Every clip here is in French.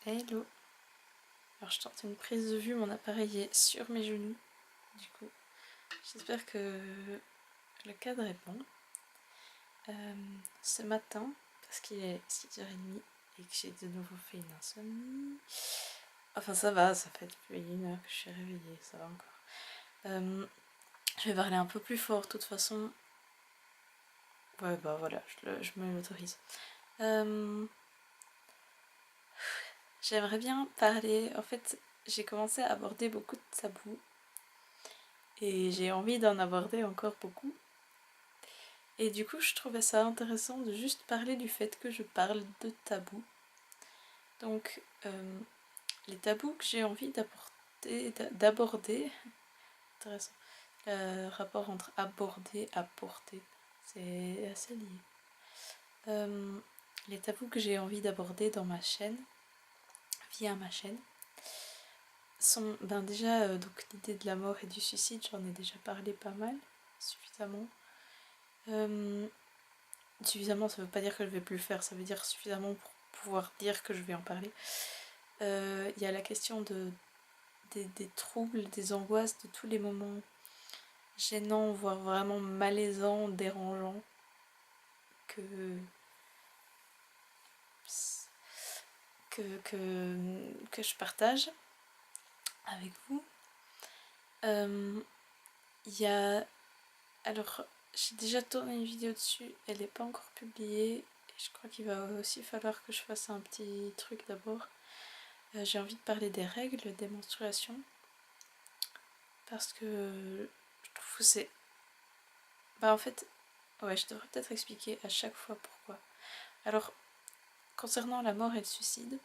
Hello. Alors je tente une prise de vue, mon appareil est sur mes genoux. Du coup, j'espère que le cadre est bon. Ce matin, parce qu'il est 6h30 et que j'ai de nouveau fait une insomnie. Enfin ça va, ça fait depuis 1 heure que je suis réveillée, ça va encore. Je vais parler un peu plus fort, de toute façon. Ouais bah voilà, je me l'autorise. J'aimerais bien parler, en fait j'ai commencé à aborder beaucoup de tabous et j'ai envie d'en aborder encore beaucoup. Et du coup je trouvais ça intéressant de juste parler du fait que je parle de tabous. Donc les tabous que j'ai envie d'aborder, intéressant, le rapport entre aborder et apporter, c'est assez lié. Les tabous que j'ai envie d'aborder dans ma chaîne, via ma chaîne, sont déjà donc l'idée de la mort et du suicide, j'en ai déjà parlé pas mal, suffisamment. Suffisamment, ça veut pas dire que je vais plus le faire, ça veut dire suffisamment pour pouvoir dire que je vais en parler. Il y a la question des troubles, des angoisses, de tous les moments gênants, voire vraiment malaisants, dérangeants que que je partage avec vous. Il y a... Alors, j'ai déjà tourné une vidéo dessus, elle n'est pas encore publiée. Et je crois qu'il va aussi falloir que je fasse un petit truc d'abord. J'ai envie de parler des règles, des menstruations. Parce que je trouve que c'est... Bah en fait, ouais, je devrais peut-être expliquer à chaque fois pourquoi. Alors, concernant la mort et le suicide,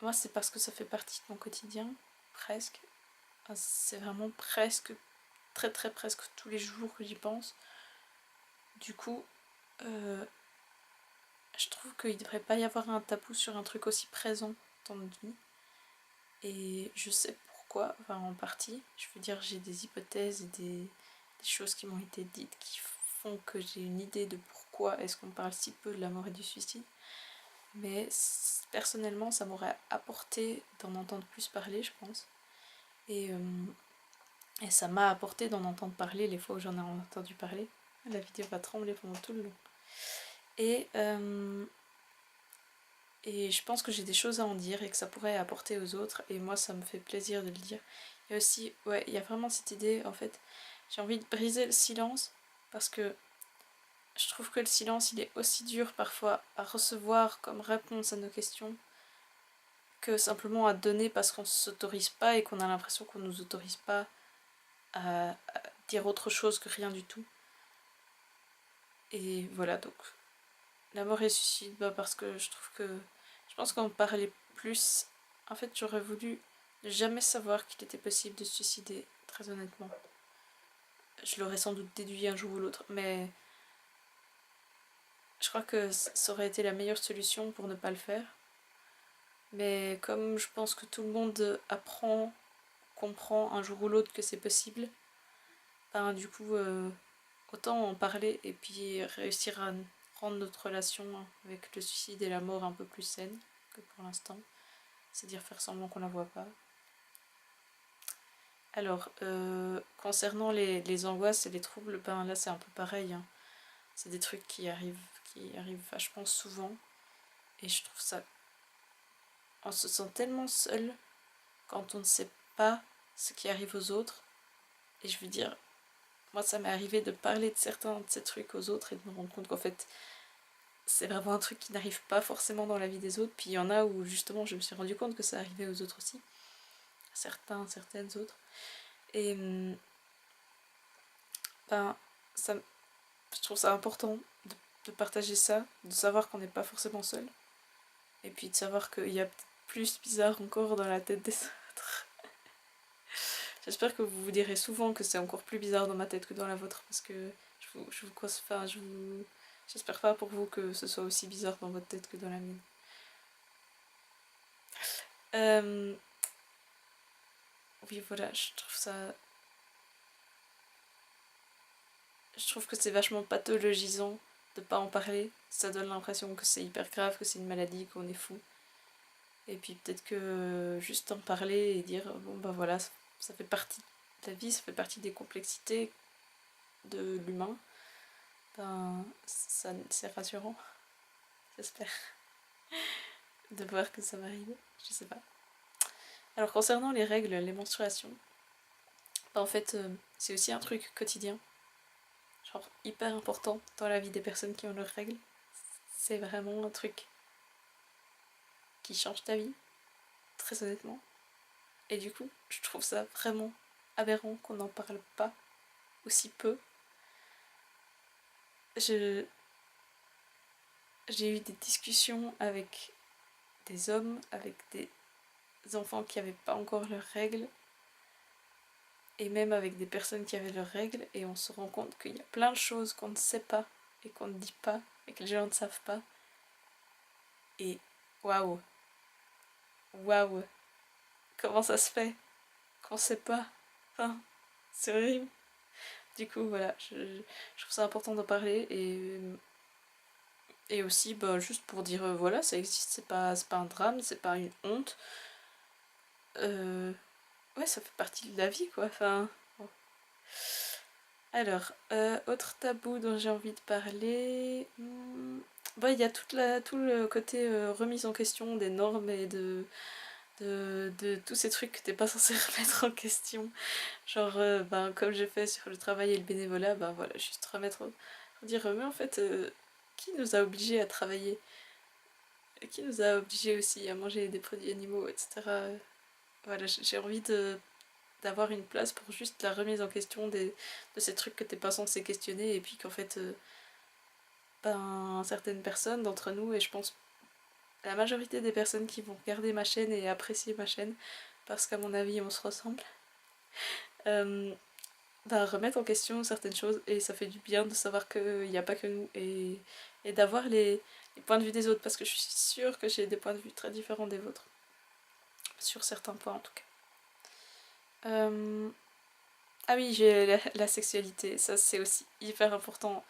moi c'est parce que ça fait partie de mon quotidien, presque. Enfin, c'est vraiment presque, très très presque tous les jours que j'y pense. Du coup, je trouve qu'il ne devrait pas y avoir un tabou sur un truc aussi présent dans notre vie. Et je sais pourquoi, enfin en partie. Je veux dire, j'ai des hypothèses et des choses qui m'ont été dites qui font que j'ai une idée de pourquoi est-ce qu'on parle si peu de la mort et du suicide. Mais personnellement, ça m'aurait apporté d'en entendre plus parler, je pense. Et ça m'a apporté d'en entendre parler les fois où j'en ai entendu parler. La vidéo va trembler pendant tout le long. Et je pense que j'ai des choses à en dire et que ça pourrait apporter aux autres. Et moi, ça me fait plaisir de le dire. Et aussi, ouais, il y a vraiment cette idée, en fait, j'ai envie de briser le silence parce que je trouve que le silence, il est aussi dur parfois à recevoir comme réponse à nos questions que simplement à donner parce qu'on ne s'autorise pas et qu'on a l'impression qu'on ne nous autorise pas à dire autre chose que rien du tout. Et voilà, donc la mort et le suicide, bah parce que je pense qu'en parler plus, en fait j'aurais voulu ne jamais savoir qu'il était possible de se suicider, très honnêtement. Je l'aurais sans doute déduit un jour ou l'autre, mais je crois que ça aurait été la meilleure solution pour ne pas le faire. Mais comme je pense que tout le monde comprend un jour ou l'autre que c'est possible, ben du coup autant en parler et puis réussir à rendre notre relation avec le suicide et la mort un peu plus saine que pour l'instant. C'est-à-dire faire semblant qu'on la voit pas. Alors, concernant les angoisses et les troubles, ben là c'est un peu pareil. Hein. C'est des trucs qui arrivent vachement souvent. Et je trouve ça... On se sent tellement seul quand on ne sait pas ce qui arrive aux autres. Et je veux dire, moi ça m'est arrivé de parler de certains de ces trucs aux autres et de me rendre compte qu'en fait c'est vraiment un truc qui n'arrive pas forcément dans la vie des autres. Puis il y en a où justement je me suis rendu compte que ça arrivait aux autres aussi. Certaines autres. Et ben, je trouve ça important de partager ça, de savoir qu'on n'est pas forcément seul. Et puis de savoir qu'il y a plus bizarre encore dans la tête des autres. J'espère que vous vous direz souvent que c'est encore plus bizarre dans ma tête que dans la vôtre, parce que j'espère pas pour vous que ce soit aussi bizarre dans votre tête que dans la mienne. Oui, voilà, je trouve que c'est vachement pathologisant de pas en parler. Ça donne l'impression que c'est hyper grave, que c'est une maladie, qu'on est fou. Et puis peut-être que juste en parler et dire bon bah voilà, ça fait partie de la vie, ça fait partie des complexités de l'humain, ben ça c'est rassurant, j'espère, de voir que ça m'arrive, je sais pas. Alors concernant les règles, les menstruations, ben, en fait c'est aussi un truc quotidien, genre hyper important dans la vie des personnes qui ont leurs règles. C'est vraiment un truc qui change ta vie, très honnêtement. Et du coup, je trouve ça vraiment aberrant qu'on n'en parle pas aussi peu. J'ai eu des discussions avec des hommes, avec des enfants qui n'avaient pas encore leurs règles, et même avec des personnes qui avaient leurs règles, et on se rend compte qu'il y a plein de choses qu'on ne sait pas, et qu'on ne dit pas, et que les gens ne savent pas. Et waouh, waouh, comment ça se fait qu'on ne sait pas? Enfin, c'est horrible. Du coup, voilà, je trouve ça important d'en parler et aussi bah, juste pour dire voilà, ça existe, c'est pas un drame, c'est pas une honte. Ouais, ça fait partie de la vie quoi. Enfin, bon. Alors, autre tabou dont j'ai envie de parler. Bah, il y a tout le côté remise en question des normes et de tous ces trucs que t'es pas censé remettre en question. Genre, ben, comme j'ai fait sur le travail et le bénévolat, ben voilà, juste remettre, dire, mais en fait, qui nous a obligés à travailler? Qui nous a obligés aussi à manger des produits animaux, etc. Voilà, j'ai envie d'avoir une place pour juste la remise en question de ces trucs que t'es pas censé questionner et puis qu'en fait, ben, certaines personnes d'entre nous, et je pense la majorité des personnes qui vont regarder ma chaîne et apprécier ma chaîne, parce qu'à mon avis on se ressemble, ben, remettre en question certaines choses et ça fait du bien de savoir qu'il n'y a pas que nous et d'avoir les points de vue des autres parce que je suis sûre que j'ai des points de vue très différents des vôtres, sur certains points en tout cas. Ah oui, j'ai la sexualité, ça c'est aussi hyper important.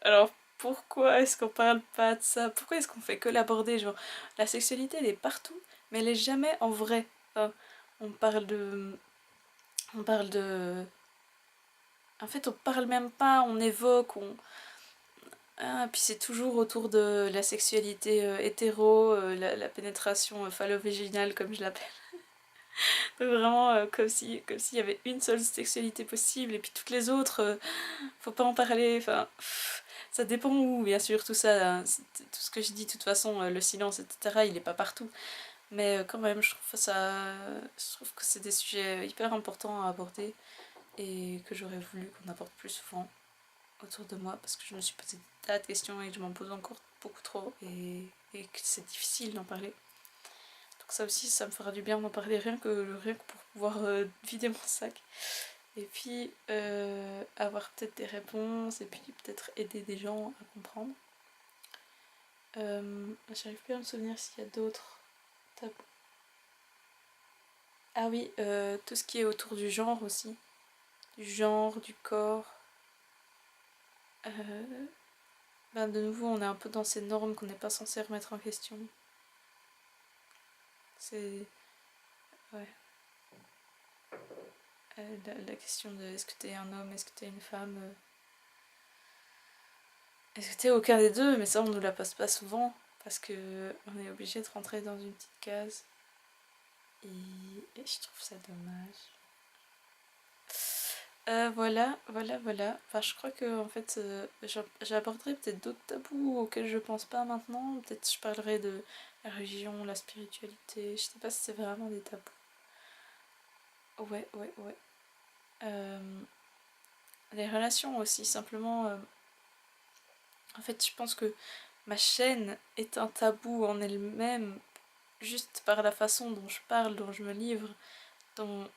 Alors pourquoi est-ce qu'on parle pas de ça? Pourquoi est-ce qu'on fait que l'aborder? Genre, la sexualité elle est partout, mais elle est jamais en vrai. Enfin, on parle de. On parle de. En fait, on parle même pas, on évoque, Ah, puis c'est toujours autour de la sexualité hétéro, la pénétration phallo-vaginale comme je l'appelle. Donc vraiment comme s'il y avait une seule sexualité possible et puis toutes les autres, faut pas en parler. Enfin, ça dépend où, bien sûr, tout ça, hein, tout ce que je dis, de toute façon, le silence, etc., il est pas partout. Mais quand même, je trouve que c'est des sujets hyper importants à aborder et que j'aurais voulu qu'on aborde plus souvent autour de moi parce que je me suis posé des tas de questions et que je m'en pose encore beaucoup trop et que c'est difficile d'en parler. Donc ça aussi, ça me fera du bien d'en parler rien que pour pouvoir vider mon sac. Et puis avoir peut-être des réponses et puis peut-être aider des gens à comprendre. J'arrive plus à me souvenir s'il y a d'autres tabous. Ah oui, tout ce qui est autour du genre aussi. Du genre, du corps. Ben de nouveau, on est un peu dans ces normes qu'on n'est pas censé remettre en question. C'est. Ouais. La question de est-ce que t'es un homme, est-ce que t'es une femme, est-ce que t'es aucun des deux, mais ça on nous la pose pas souvent parce que on est obligé de rentrer dans une petite case et je trouve ça dommage. Voilà. Enfin, je crois que en fait, j'aborderai peut-être d'autres tabous auxquels je pense pas maintenant. Peut-être je parlerai de la religion, la spiritualité. Je sais pas si c'est vraiment des tabous. Ouais. Les relations aussi, simplement. En fait, je pense que ma chaîne est un tabou en elle-même, juste par la façon dont je parle, dont je me livre, dont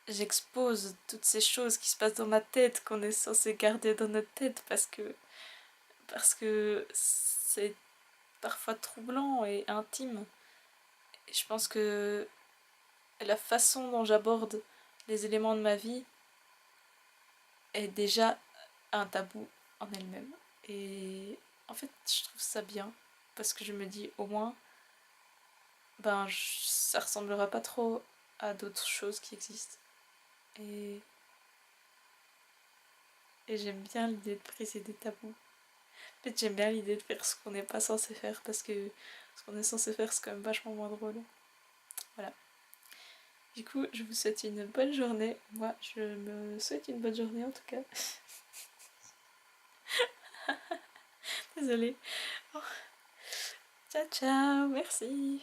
j'expose toutes ces choses qui se passent dans ma tête, qu'on est censé garder dans notre tête parce que c'est parfois troublant et intime. Et je pense que la façon dont j'aborde les éléments de ma vie est déjà un tabou en elle-même. Et en fait, je trouve ça bien parce que je me dis au moins ben ça ressemblera pas trop à d'autres choses qui existent. Et, et j'aime bien l'idée de briser des tabous. En fait, j'aime bien l'idée de faire ce qu'on n'est pas censé faire parce que ce qu'on est censé faire, c'est quand même vachement moins drôle. Voilà. Du coup, je vous souhaite une bonne journée. Moi, je me souhaite une bonne journée en tout cas. Désolée. Ciao, ciao, merci.